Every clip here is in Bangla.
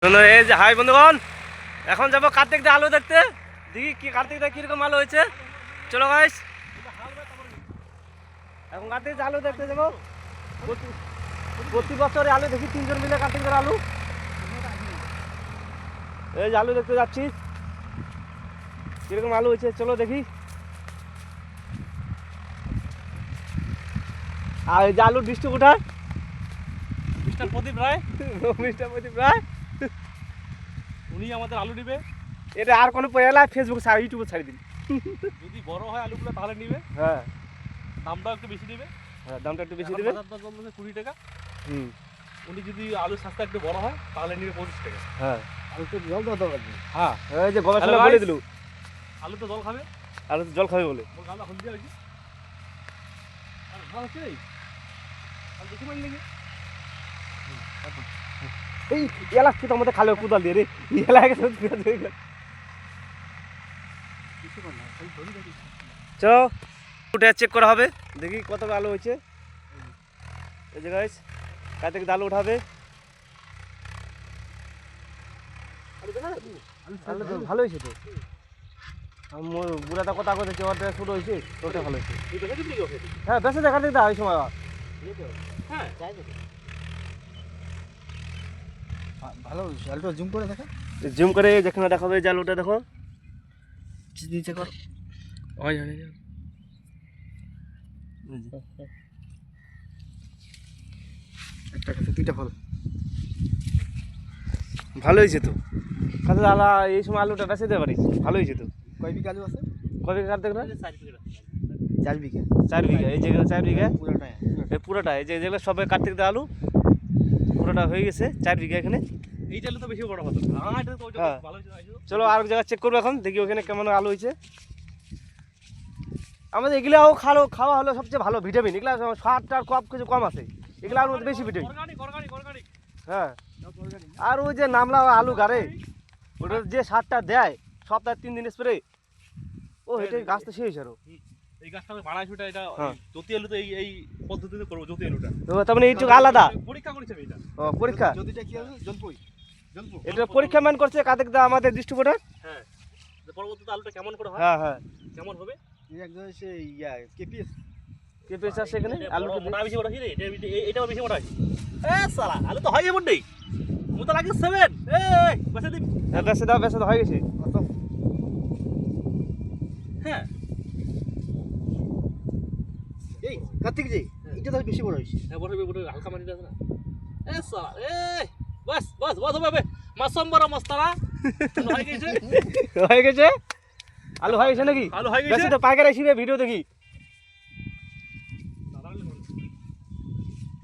এই যে হাই বন্ধুগণ, এখন যাবো কার্তিক দা আলু দেখতে। দেখি কি কার্তিক দা কিরকম আলু হয়েছে। চলো গাইস, এখন কার্তিক দা আলু দেখতে যাবো। প্রতি বছরে আলু দেখি 3 জন মিলে কার্তিক দার আলু। এই যে আলু দেখতে যাচ্ছি, কিরকম আলু হয়েছে চলো দেখি। আর এই যে আলুর ডিস্ট্রিবিউটার মিস্টার প্রদীপ রায়, মিস্টার প্রদীপ রায়, উনি আমাদের আলু নিবে। এটা আর কোনো পয়লা ফেসবুক ইউটিউবে ছাড়ি দিন। যদি বড় হয় আলুগুলো তাহলে নিবে, হ্যাঁ দামটাও একটু বেশি দিবে। হ্যাঁ, দামটা একটু বেশি এখন দিবে। বাজার দর চলতেছে 20 টাকা। হুম, উনি যদি আলু সস্তা একটু বড় হয় তাহলে নিবে 25 টাকা। হ্যাঁ আলু তো জল দাও লাগবে। হ্যাঁ, এই যে গবেষণা Hello বলে guys. দিলু, আলু তো জল খাবে। আলু তো জল খাবে বলে। মোর গালটা হলদি হইছে। আর ভালো আছে এই আলু দেখি মানে নাকি এই এলাচ তো আমাদের খালে কুদাল দিয়ে রে, এলাচ চলো উঠে চেক করা হবে, দেখি কত আলু হয়েছে। এই যে গাইস, কার্তিক আলু উঠাবে। আলু তো ভালো হয়েছে তো। বুড়াটা কথা কথা ওটা ছোট হয়েছে, ওটা ভালো হয়েছে। হ্যাঁ বেশি দেখা দিক দা ওই সময়। হ্যাঁ ভালো আলুটা জুম করে দেখা, জুম করে যেখানে দেখাবে যে আলুটা দেখো নিচে কর। হয় জানি একটা কাছে দুইটা ফল ভালো হয়েছে তো। কাছে আলা এই সময় আলুটা বেঁচে দিতে পারিস, ভালো হয়েছে তো। কয় বিঘা আলু আছে? কবে কার্তিক না 4 বিঘা। 4 বিঘা, এই যেগুলো 4 বিঘা পুরোটাই এই পুরোটা, এই যে যেগুলো সবাই কার্তিক দা আলু পুরোটা হয়ে গেছে 4 বিঘা এখানে। এই আলু তো বেশি বড় হতো। হ্যাঁ এটা তো হ্যাঁ। ভালো হয়েছে। চলো আর এক জায়গায় চেক করবো এখন, দেখি ওখানে কেমন আলু হয়েছে। আমাদের এগুলাও খাওয়া হলো সবচেয়ে ভালো ভিটামিন, এগুলা সারটা কম কিছু কম আছে, এগুলো আলুর মধ্যে বেশি ভিটামিন। অর্গানিক হ্যাঁ, আর ওই যে নামলা আলু গাড়ে ওটা যে সারটা দেয় সপ্তাহে 3 দিন স্প্রে, ও এটাই গাছ তো শেষ আরো। এই গাছটা আমি বানাইছিটা, এটা হ্যাঁ। জ্যোতি আলু তো এই পদ্ধতিতে করব। জ্যোতি আলুটা তো তার মানে এইটুকু আলাদা পরীক্ষা করেছি আমি এটা। ও পরীক্ষা, যদিটা কি আছে? জলপই। এটা পরীক্ষা মান করছে কার্তিক দা আমাদের ডিস্ট্রিবিউটর। হ্যাঁ, যে পরবর্তীতে আলুটা কেমন করে হয়, হ্যাঁ হ্যাঁ, কেমন হবে। এই একজন সে ইয়া কেপিএস কে পেয়েছে সেখানে আলু আলু মোটা বেশি মোটা কি রে, এটাও বেশি মোটা। এ সালা আলু তো হয় এমন নেই, মোটা লাগে 7। এই বসে দিন। বেঁচে দাও হয়ে গেছে। কত? হ্যাঁ এই কার্তিক জি, এটা তো বেশি বড় হইছে। হ্যাঁ বড় হালকা মাটি আছে না। এ সালা এই বাস হবে মাসম বড় মস্তারা হয়ে গেছে। হয়ে গেছে আলু হয়ে গেছে নাকি? আলু হয়ে গেছে। বেশি তো পাইকারি আসবে ভিডিও দেখি।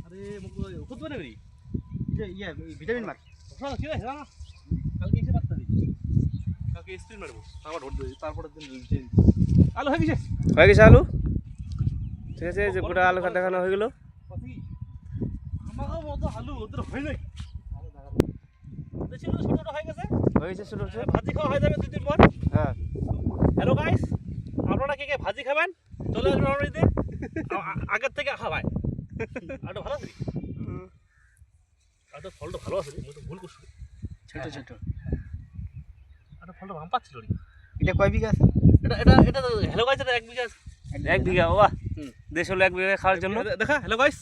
আরে মুকু ওষুধ বানাবি নি? এটা ইয়া ভিটামিন মার। শোনো কি রে না কালকে এসে পাত্তা দিই, কালকে স্ক্রিন মারবো আমার ধর দিই, তারপরে দিন আলু হয়ে গেছে। হয়ে গেছে আলু, ঠিক আছে। এই যে গোটা আলু দেখানো হয়ে গেল। আমার মতো আলু ওদের হয় নাই, ছোট ছোট হয়ে গেছে। হয়ে গেছে ছোট ছোট। ভাজি খাওয়া হয়ে যাবে 2 দিন পর। হ্যাঁ, হ্যালো গাইস, আপনারা কে ভাজি খাবেন চলে আসবেন আমার বাড়িতে। আগের থেকে খাওয়াই আরো ভালো আছে, আর তো ফলটা ভালো আছে, আমি তো ভুল করছি। ছোট ছোট। আর ফলটা ভাম পাচ্ছিল রে। এটা কয় বিঘা আছে? এটা হ্যালো গাইস, এটা 1 বিঘা আছে। 1 বিঘা বাহ, দেশ হলো 1 বিঘা খাওয়ার জন্য। দেখা হ্যালো গাইস,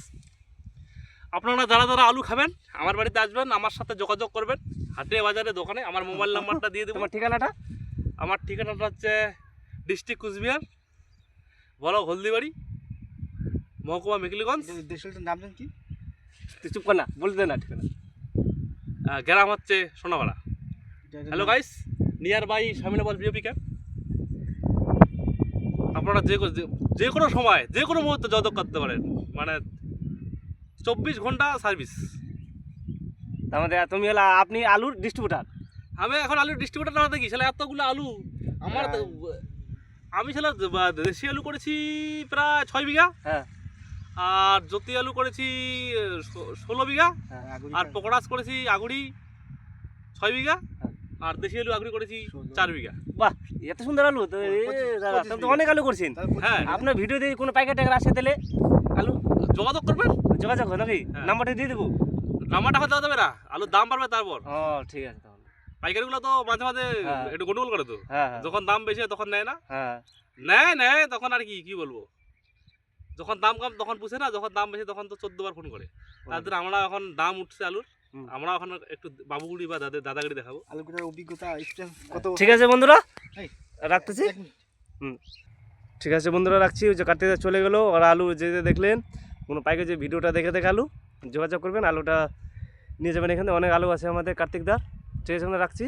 আপনারা যারা আলু খাবেন আমার বাড়িতে আসবেন, আমার সাথে যোগাযোগ করবেন হাটে বাজারে দোকানে। আমার মোবাইল নাম্বারটা দিয়ে দেবো। তোমার ঠিকানাটা? আমার ঠিকানাটা হচ্ছে ডিস্ট্রিক্ট কুচবিহার, ব্লক হলদিবাড়ি, মহকুমা মেঘলিগঞ্জ, দেশটার নাম জানেন কি? তুই চুপ কর না, বলতে দে না ঠিকানা। গ্রাম হচ্ছে সোনাপাড়া। এটা- hello guys, near by Swaminagar BOP camp. আপনারা যে কোনো সময় যে কোনো মুহূর্তে যোগাযোগ করতে পারেন, মানে 24 ঘন্টা সার্ভিস। তার মধ্যে তুমি হলো আপনি আলুর ডিস্ট্রিবিউটার। আমি এখন আলুর ডিস্ট্রিবিউটার না দেখি শালা, এতগুলো আলু আমার আমি শালা দেশি আলু করেছি প্রায় 6 বিঘা, হ্যাঁ আর জ্যোতি আলু করেছি 16 বিঘা, আগুন আর পকড়াস করেছি আগুড়ি 6 বিঘা, আর দেশি আলু আগুড়ি করেছি 4 বিঘা। বাহ, এত সুন্দর আলু তো। দাদা তাহলে তো অনেক আলু করছেন। হ্যাঁ, আপনার ভিডিও দিয়ে কোনো পাইকার টাইকার আসে তাহলে আলু যোগাযোগ করবেন। যোগাযোগ হয় নাকি? হ্যাঁ। নাম্বারটা দিয়ে দেবো। টমাটো হতে দেবে না, আলুর দাম বাড়বে তারপর। ও ঠিক আছে তাহলে। পাইকারিগুলো তো মাঝে মাঝে হ্যাঁ। একটু গন্ডগোল করে তো, হ্যাঁ হ্যাঁ যখন দাম বেশি হয় তখন নেয় না, হ্যাঁ নেয় তখন আর কি বলবো, যখন দাম কম তখন পুষে না, যখন দাম বেশি তখন তো 14 বার ফোন করে। তাদের আমরা এখন দাম উঠছে আলুর, হুম। আমরা এখন একটু বাবুগুড়ি বা দাদাগিরি দেখাবো। আলু কাটার অভিজ্ঞতা এক্সপিরিয়েন্স কত? ঠিক আছে বন্ধুরা, এই, রাখতেছি। এক মিনিট। ঠিক আছে বন্ধুরা, রাখছি। ওই যে কার্তিকদা চলে গেলো, আর আলু যে দেখলেন কোনো পাইকারি, যে ভিডিওটা দেখে আলু যোগাযোগ করবেন, আলুটা নিয়ে যাবেন। এখানে অনেক আলু আছে আমাদের কার্তিকদার। ঠিক আছে, আমরা রাখছি।